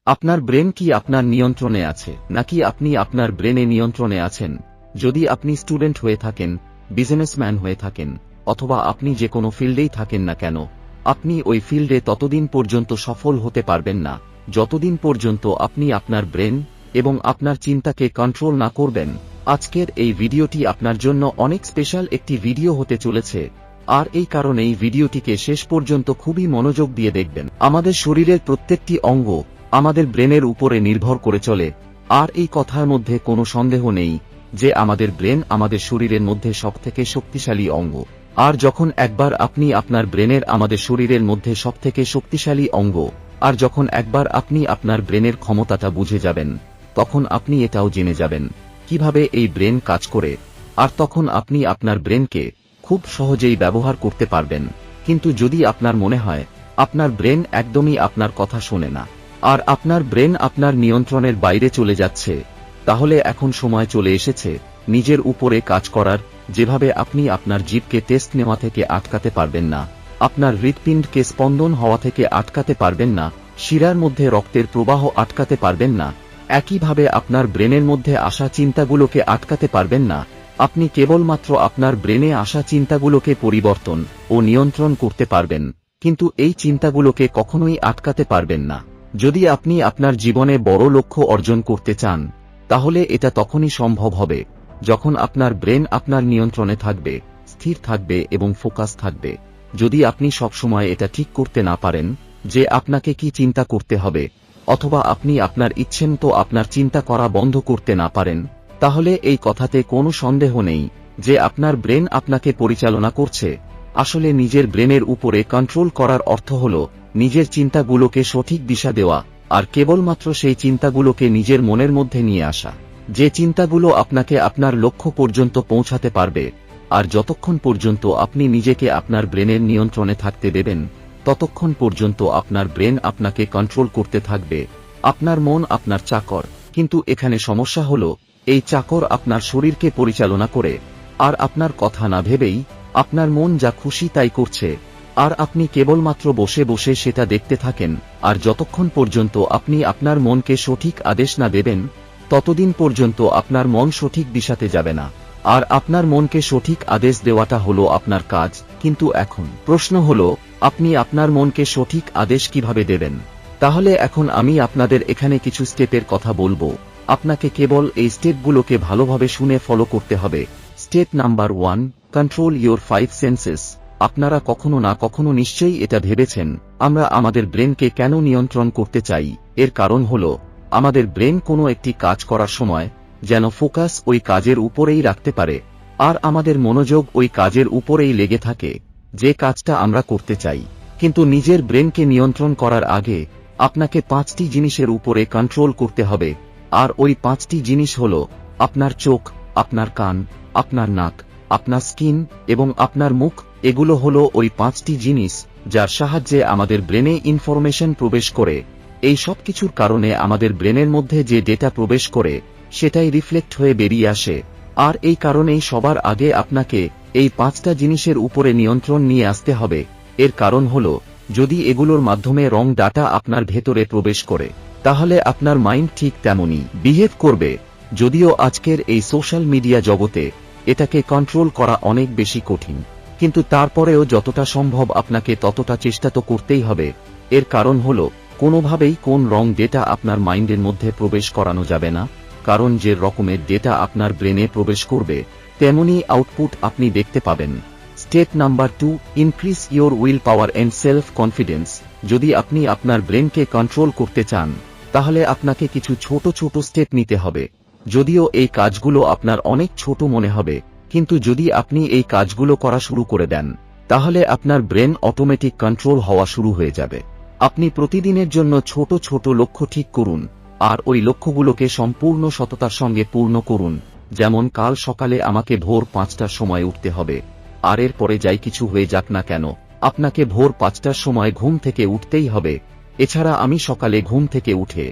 আপনার ব্রেন কি আপনার নিয়ন্ত্রণে আছে নাকি আপনি আপনার ব্রেনে নিয়ন্ত্রণে আছেন? যদি আপনি স্টুডেন্ট হয়ে থাকেন, বিজনেসম্যান হয়ে থাকেন, অথবা আপনি যে কোনো ফিল্ডেই থাকেন না কেন, আপনি ওই ফিল্ডে ততদিন পর্যন্ত সফল হতে পারবেন না যতদিন পর্যন্ত আপনি আপনার ব্রেন এবং আপনার চিন্তাকে কন্ট্রোল না করবেন। আজকের এই ভিডিওটি আপনার জন্য অনেক স্পেশাল একটি ভিডিও হতে চলেছে, আর এই কারণেই ভিডিওটিকে শেষ পর্যন্ত খুবই মনোযোগ দিয়ে দেখবেন। আমাদের শরীরের প্রত্যেকটি অঙ্গ আমাদের ব্রেনের উপরে নির্ভর করে চলে, আর এই কথার মধ্যে কোনো সন্দেহ নেই যে আমাদের ব্রেন আমাদের শরীরের মধ্যে সবথেকে শক্তিশালী অঙ্গ। আর যখন একবার আপনি আপনার ব্রেনের আমাদের শরীরের মধ্যে সবথেকে শক্তিশালী অঙ্গ, আর যখন একবার আপনি আপনার ব্রেনের ক্ষমতাটা বুঝে যাবেন, তখন আপনি এটাও জেনে যাবেন কিভাবে এই ব্রেন কাজ করে, আর তখন আপনি আপনার ব্রেনকে খুব সহজেই ব্যবহার করতে পারবেন। কিন্তু যদি আপনার মনে হয় আপনার ব্রেন একদমই আপনার কথা শোনে না, আর আপনার ব্রেন আপনার নিয়ন্ত্রণের বাইরে চলে যাচ্ছে, তাহলে এখন সময় চলে এসেছে নিজের উপরে কাজ করার। যেভাবে আপনি আপনার জিভকে টেস্ট নেওয়া থেকে আটকাতে পারবেন না, আপনার হৃৎপিণ্ডকে স্পন্দন হওয়া থেকে আটকাতে পারবেন না, শিরার মধ্যে রক্তের প্রবাহ আটকাতে পারবেন না, একইভাবে আপনার ব্রেনের মধ্যে আসা চিন্তাগুলোকে আটকাতে পারবেন না। আপনি কেবলমাত্র আপনার ব্রেনে আসা চিন্তাগুলোকে পরিবর্তন ও নিয়ন্ত্রণ করতে পারবেন, কিন্তু এই চিন্তাগুলোকে কখনোই আটকাতে পারবেন না। যদি আপনি আপনার জীবনে বড় লক্ষ্য অর্জন করতে চান, তাহলে এটা তখনই সম্ভব হবে যখন আপনার ব্রেন আপনার নিয়ন্ত্রণে থাকবে, স্থির থাকবে এবং ফোকাস থাকবে। যদি আপনি সবসময় এটা ঠিক করতে না পারেন যে আপনাকে কি চিন্তা করতে হবে, অথবা আপনি আপনার ইচ্ছেমতো আপনার চিন্তা করা বন্ধ করতে না পারেন, তাহলে এই কথাতে কোনো সন্দেহ নেই যে আপনার ব্রেন আপনাকে পরিচালনা করছে। আসলে নিজের ব্রেনের উপরে কন্ট্রোল করার অর্থ হল নিজের চিন্তাগুলোকে সঠিক দিশা দেওয়া, আর কেবলমাত্র সেই চিন্তাগুলোকে নিজের মনের মধ্যে নিয়ে আসা, যে চিন্তাগুলো আপনাকে আপনার লক্ষ্য পর্যন্ত পৌঁছাতে পারবে। আর যতক্ষণ পর্যন্ত আপনি নিজেকে আপনার ব্রেনের নিয়ন্ত্রণে থাকতে দেবেন, ততক্ষণ পর্যন্ত আপনার ব্রেন আপনাকে কন্ট্রোল করতে থাকবে। আপনার মন আপনার চাকর, কিন্তু এখানে সমস্যা হল এই চাকর আপনার শরীরকে পরিচালনা করে, আর আপনার কথা না ভেবেই আপনার মন যা খুশি তাই করছে, আর আপনি কেবলমাত্র বসে বসে সেটা দেখতে থাকেন। আর যতক্ষণ পর্যন্ত আপনি আপনার মনকে সঠিক আদেশ না দেবেন, ততদিন পর্যন্ত আপনার মন সঠিক দিশাতে যাবে না। আর আপনার মনকে সঠিক আদেশ দেওয়াটা হলো আপনার কাজ। কিন্তু এখন প্রশ্ন হলো, আপনি আপনার মনকে সঠিক আদেশ কিভাবে দেবেন? তাহলে এখন আমি আপনাদের এখানে কিছু স্টেপের কথা বলবো। আপনাকে কেবল এই স্টেপগুলোকে ভালোভাবে শুনে ফলো করতে হবে। Step number 1, control your 5 senses. আপনারা কখনো না কখনো নিশ্চয়ই এটা ভেবেছেন, আমরা আমাদের ব্রেনকে কেন নিয়ন্ত্রণ করতে চাই? এর কারণ হলো আমাদের ব্রেন কোনো একটি কাজ করার সময় যেন ফোকাস ওই কাজের উপরেই রাখতে পারে, আর আমাদের মনোযোগ ওই কাজের উপরেই লেগে থাকে যে কাজটা আমরা করতে চাই। কিন্তু নিজের ব্রেনকে নিয়ন্ত্রণ করার আগে আপনাকে 5টি জিনিসের উপরে কন্ট্রোল করতে হবে, আর ওই 5টি জিনিস হলো আপনার চোখ, আপনার কান, আপনার নাক, আপনার স্কিন এবং আপনার মুখ। এগুলো হলো ওই 5টি জিনিস যার সাহায্যে আমাদের ব্রেনে ইনফরমেশন প্রবেশ করে। এই সব কিছুর কারণে আমাদের ব্রেনের মধ্যে যে ডেটা প্রবেশ করে সেটাই রিফ্লেক্ট হয়ে বেরিয়ে আসে। আর এই কারণেই সবার আগে আপনাকে এই 5টা জিনিসের উপরে নিয়ন্ত্রণ নিয়ে আসতে হবে। এর কারণ হলো, যদি এগুলোর মাধ্যমে রং ডাটা আপনার ভেতরে প্রবেশ করে, তাহলে আপনার মাইন্ড ঠিক তেমনই বিহেভ করবে। যদিও আজকের এই সোশ্যাল মিডিয়া জগতে এটাকে কন্ট্রোল করা অনেক বেশি কঠিন, কিন্তু তারপরেও যতটা সম্ভব আপনাকে ততটা চেষ্টা তো করতেই হবে। এর কারণ হলো, কোনোভাবেই কোন রং ডেটা আপনার মাইন্ডের মধ্যে প্রবেশ করানো যাবে না, কারণ যে রকমের ডেটা আপনার ব্রেনে প্রবেশ করবে তেমনি আউটপুট আপনি দেখতে পাবেন। Step number 2, increase your will power and self confidence. যদি আপনি আপনার ব্রেনকে কন্ট্রোল করতে চান, তাহলে আপনাকে কিছু ছোট ছোট স্টেপ নিতে হবে। যদিও এই কাজগুলো আপনার অনেক ছোট মনে হবে, কিন্তু যদি আপনি এই কাজগুলো করা শুরু করে দেন, তাহলে আপনার ব্রেন অটোমেটিক কন্ট্রোল হওয়া শুরু হয়ে যাবে। আপনি প্রতিদিনের জন্য ছোট ছোট লক্ষ্য ঠিক করুন, আর ওই লক্ষ্যগুলোকে সম্পূর্ণ সততার সঙ্গে পূর্ণ করুন। যেমন, কাল সকালে আমাকে ভোর 5টার সময় উঠতে হবে, আর এর পরে যাই কিছু হয়ে যাক না কেন, আপনাকে ভোর 5টার সময় ঘুম থেকে উঠতেই হবে। এছাড়া আমি সকালে ঘুম থেকে উঠে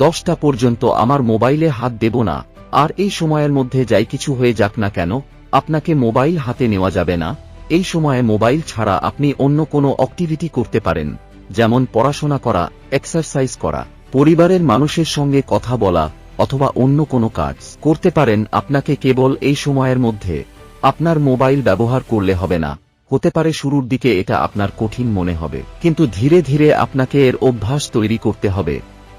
10টা পর্যন্ত আমার মোবাইলে হাত দেব না, আর এই সময়ের মধ্যে যাই কিছু হয়ে যাক না কেন, আপনাকে মোবাইল হাতে নেওয়া যাবে না। এই সময়ে মোবাইল ছাড়া আপনি অন্য কোনো অ্যাক্টিভিটি করতে পারেন, যেমন পড়াশোনা করা, এক্সারসাইজ করা, পরিবারের মানুষের সঙ্গে কথা বলা অথবা অন্য কোনো কাজ করতে পারেন। আপনাকে কেবল এই সময়ের মধ্যে আপনার মোবাইল ব্যবহার করলে হবে না। হতে পারে শুরুর দিকে এটা আপনার কঠিন মনে হবে, কিন্তু ধীরে ধীরে আপনাকে এর অভ্যাস তৈরি করতে হবে।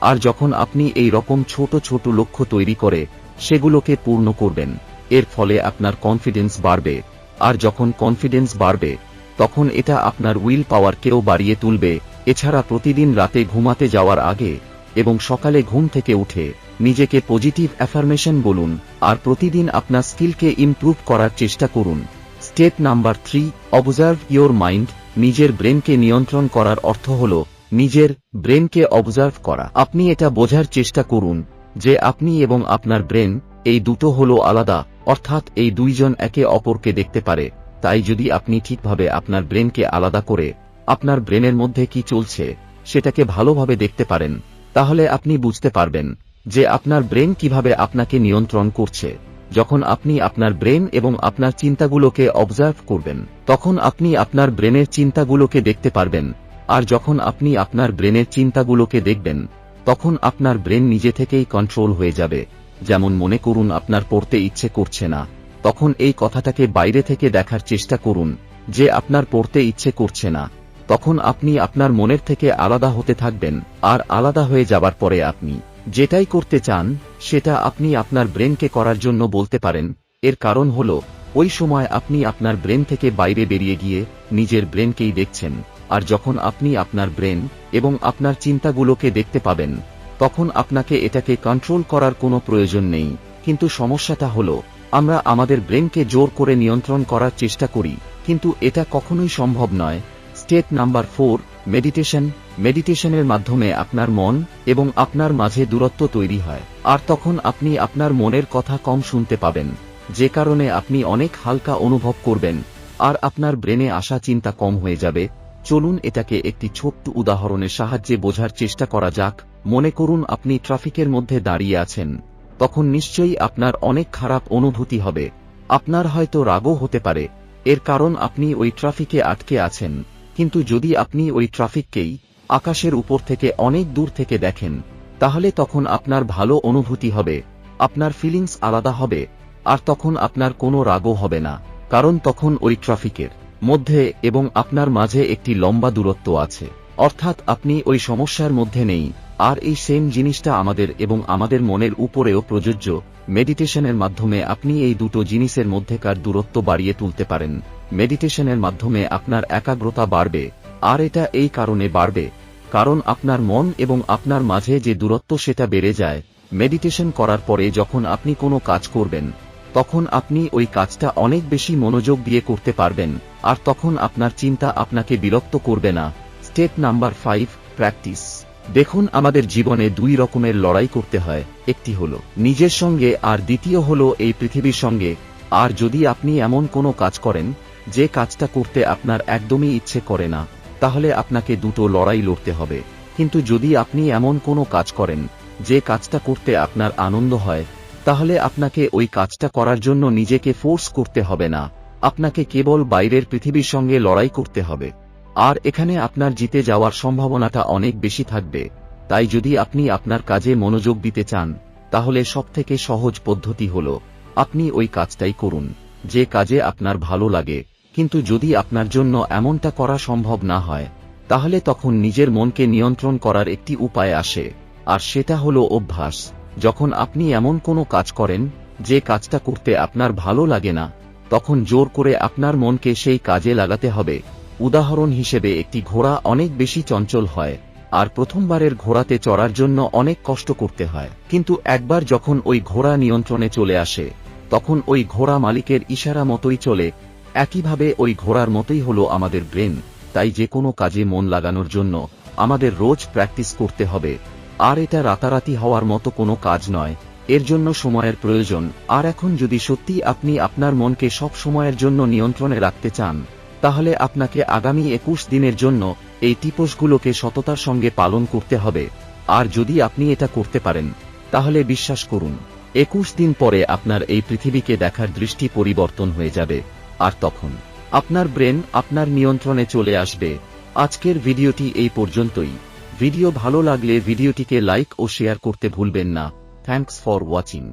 আর যখন আপনি এই রকম ছোট ছোট লক্ষ্য তৈরি করে সেগুলোকে পূর্ণ করবেন, এর ফলে আপনার কনফিডেন্স বাড়বে। আর যখন কনফিডেন্স বাড়বে তখন এটা আপনার উইল পাওয়ারকেও বাড়িয়ে তুলবে। এছাড়া প্রতিদিন রাতে ঘুমাতে যাওয়ার আগে এবং সকালে ঘুম থেকে উঠে নিজেকে পজিটিভ অ্যাফার্মেশন বলুন আর প্রতিদিন আপনার স্কিলকে ইমপ্রুভ করার চেষ্টা করুন। Step number 3, observe your mind. নিজের ব্রেনকে নিয়ন্ত্রণ করার অর্থ হল নিজের ব্রেনকে অবজার্ভ করা। আপনি এটা বোঝার চেষ্টা করুন যে আপনি এবং আপনার ব্রেন এই দুটো হলো আলাদা, অর্থাৎ এই দুইজন একে অপরকে দেখতে পারে। তাই যদি আপনি ঠিকভাবে আপনার ব্রেনকে আলাদা করে আপনার ব্রেনের মধ্যে কি চলছে সেটাকে ভালোভাবে দেখতে পারেন, তাহলে আপনি বুঝতে পারবেন যে আপনার ব্রেন কিভাবে আপনাকে নিয়ন্ত্রণ করছে। যখন আপনি আপনার ব্রেন এবং আপনার চিন্তাগুলোকে অবজার্ভ করবেন তখন আপনি আপনার ব্রেনের চিন্তাগুলোকে দেখতে পারবেন। আর যখন আপনি আপনার ব্রেনের চিন্তাগুলোকে দেখবেন তখন আপনার ব্রেন নিজে থেকেই কন্ট্রোল হয়ে যাবে। যেমন মনে করুন আপনার পড়তে ইচ্ছে করছে না, তখন এই কথাটাকে বাইরে থেকে দেখার চেষ্টা করুন যে আপনার পড়তে ইচ্ছে করছে না। তখন আপনি আপনার মনের থেকে আলাদা হতে থাকবেন, আর আলাদা হয়ে যাবার পরে আপনি যেটাই করতে চান সেটা আপনি আপনার ব্রেনকে করার জন্য বলতে পারেন। এর কারণ হল ওই সময় আপনি আপনার ব্রেন থেকে বাইরে বেরিয়ে গিয়ে নিজের ব্রেনকেই দেখছেন। আর যখন আপনি আপনার ব্রেন এবং আপনার চিন্তাগুলোকে দেখতে পাবেন তখন আপনাকে এটাকে কন্ট্রোল করার কোনো প্রয়োজন নেই। কিন্তু সমস্যাটা হল আমরা আমাদের ব্রেনকে জোর করে নিয়ন্ত্রণ করার চেষ্টা করি, কিন্তু এটা কখনোই সম্ভব নয়। Step number 4, meditation. মেডিটেশনের মাধ্যমে আপনার মন এবং আপনার মাঝে দূরত্ব তৈরি হয়, আর তখন আপনি আপনার মনের কথা কম শুনতে পাবেন, যে কারণে আপনি অনেক হালকা অনুভব করবেন আর আপনার ব্রেনে আসা চিন্তা কম হয়ে যাবে। চলুন এটাকে একটি ছোট্ট উদাহরণের সাহায্যে বোঝার চেষ্টা করা যাক। মনে করুন আপনি ট্রাফিকের মধ্যে দাঁড়িয়ে আছেন, তখন নিশ্চয়ই আপনার অনেক খারাপ অনুভূতি হবে। আপনার হয়তো রাগও হতে পারে, এর কারণ আপনি ওই ট্রাফিকে আটকে আছেন। কিন্তু যদি আপনি ওই ট্রাফিককেই আকাশের উপর থেকে অনেক দূর থেকে দেখেন তাহলে তখন আপনার ভালো অনুভূতি হবে, আপনার ফিলিংস আলাদা হবে, আর তখন আপনার কোনো রাগও হবে না, কারণ তখন ওই ট্রাফিকের মধ্যে এবং আপনার মাঝে একটি লম্বা দূরত্ব আছে, অর্থাৎ আপনি ওই সমস্যার মধ্যে নেই। আর এই সেম জিনিসটা আমাদের এবং আমাদের মনের উপরেও প্রযোজ্য। মেডিটেশনের মাধ্যমে আপনি এই দুটো জিনিসের মধ্যেকার দূরত্ব বাড়িয়ে তুলতে পারেন। মেডিটেশনের মাধ্যমে আপনার একাগ্রতা বাড়বে, আর এটা এই কারণে বাড়বে কারণ আপনার মন এবং আপনার মাঝে যে দূরত্ব সেটা বেড়ে যায়। মেডিটেশন করার পরে যখন আপনি কোনো কাজ করবেন তখন আপনি ওই কাজটা অনেক বেশি মনোযোগ দিয়ে করতে পারবেন, আর তখন আপনার চিন্তা আপনাকে বিরক্ত করবে না। Step number 5, practice. দেখুন আমাদের জীবনে দুই রকমের লড়াই করতে হয়, একটি হলো নিজের সঙ্গে আর দ্বিতীয় হলো এই পৃথিবীর সঙ্গে। আর যদি আপনি এমন কোনো কাজ করেন যে কাজটা করতে আপনার একদমই ইচ্ছে করে না, তাহলে আপনাকে দুটো লড়াই লড়তে হবে। কিন্তু যদি আপনি এমন কোনো কাজ করেন যে কাজটা করতে আপনার আনন্দ হয়, তাহলে আপনাকে ওই কাজটা করার জন্য নিজেকে ফোর্স করতে হবে না, আপনাকে কেবল বাইরের পৃথিবীর সঙ্গে লড়াই করতে হবে। আর এখানে আপনার জিতে যাওয়ার সম্ভাবনাটা অনেক বেশি থাকবে। তাই যদি আপনি আপনার কাজে মনোযোগ দিতে চান তাহলে সবথেকে সহজ পদ্ধতি হল আপনি ওই কাজটাই করুন যে কাজে আপনার ভালো লাগে। কিন্তু যদি আপনার জন্য এমনটা করা সম্ভব না হয় তাহলে তখন নিজের মনকে নিয়ন্ত্রণ করার একটি উপায় আসে, আর সেটা হলো অভ্যাস। যখন আপনি এমন কোনো কাজ করেন যে কাজটা করতে আপনার ভালো লাগে না, তখন জোর করে আপনার মনকে সেই কাজে লাগাতে হবে। উদাহরণ হিসেবে একটি ঘোড়া অনেক বেশি চঞ্চল হয়, আর প্রথমবারের ঘোড়াতে চড়ার জন্য অনেক কষ্ট করতে হয়, কিন্তু একবার যখন ওই ঘোড়া নিয়ন্ত্রণে চলে আসে তখন ওই ঘোড়া মালিকের ইশারা মতোই চলে। একইভাবে ওই ঘোড়ার মতোই হলো আমাদের ব্রেন। তাই যে কোনো কাজে মন লাগানোর জন্য আমাদের রোজ প্র্যাকটিস করতে হবে, আর এটা রাতারাতি হওয়ার মতো কোনো কাজ নয়, এর জন্য সময়ের প্রয়োজন। আর এখন যদি সত্যি আপনি আপনার মনকে সব সময়ের জন্য নিয়ন্ত্রণে রাখতে চান তাহলে আপনাকে আগামী 21 দিনের জন্য এই টিপসগুলোকে সততার সঙ্গে পালন করতে হবে। আর যদি আপনি এটা করতে পারেন তাহলে বিশ্বাস করুন 21 দিন পরে আপনার এই পৃথিবীকে দেখার দৃষ্টি পরিবর্তন হয়ে যাবে, আর তখন আপনার ব্রেন আপনার নিয়ন্ত্রণে চলে আসবে। আজকের ভিডিওটি এই পর্যন্তই। ভিডিও ভালো লাগলে ভিডিওটিকে লাইক ও শেয়ার করতে ভুলবেন না। Thanks for watching.